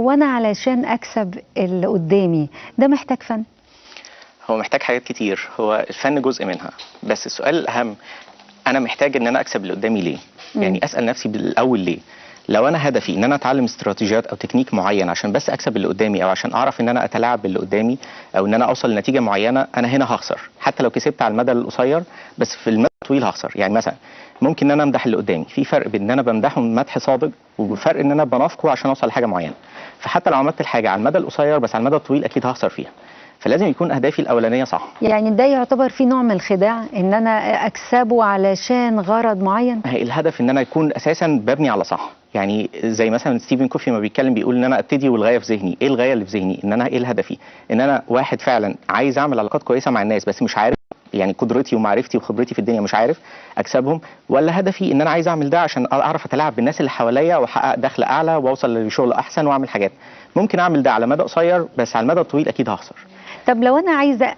هو أنا علشان أكسب اللي قدامي ده محتاج فن؟ هو محتاج حاجات كتير، هو الفن جزء منها، بس السؤال الأهم أنا محتاج إن أنا أكسب اللي قدامي ليه؟ يعني أسأل نفسي بالأول ليه؟ لو أنا هدفي إن أنا أتعلم استراتيجيات أو تكنيك معين عشان بس أكسب اللي قدامي أو عشان أعرف إن أنا أتلاعب باللي قدامي أو إن أنا أوصل لنتيجة معينة، أنا هنا هخسر، حتى لو كسبت على المدى القصير بس في المدى الطويل هخسر. يعني مثلا ممكن إن أنا أمدح اللي قدامي، في فرق بين إن أنا بمدحه مدح صادق وفرق إن أنا بنافقه عشان أوصل لحاجة معينة. فحتى لو عملت الحاجة على المدى القصير بس على المدى الطويل أكيد هخسر فيها. فلازم يكون اهدافي الاولانيه صح. يعني ده يعتبر فيه نوع من الخداع ان انا اكسبه علشان غرض معين؟ الهدف ان انا يكون اساسا ببني على صح. يعني زي مثلا ستيفن كوفي ما بيتكلم بيقول ان انا ابتدي والغايه في ذهني. ايه الغايه اللي في ذهني؟ ان انا ايه هدفي؟ ان انا واحد فعلا عايز اعمل علاقات كويسه مع الناس بس مش عارف، يعني قدرتي ومعرفتي وخبرتي في الدنيا مش عارف اكسبهم، ولا هدفي ان انا عايز اعمل ده عشان اعرف اتلاعب بالناس اللي حواليا واحقق دخل اعلى واوصل لشغل احسن واعمل حاجات. ممكن اعمل ده على مدى قصير بس على المدى الطويل اكيد هخسر. طب لو انا عايزه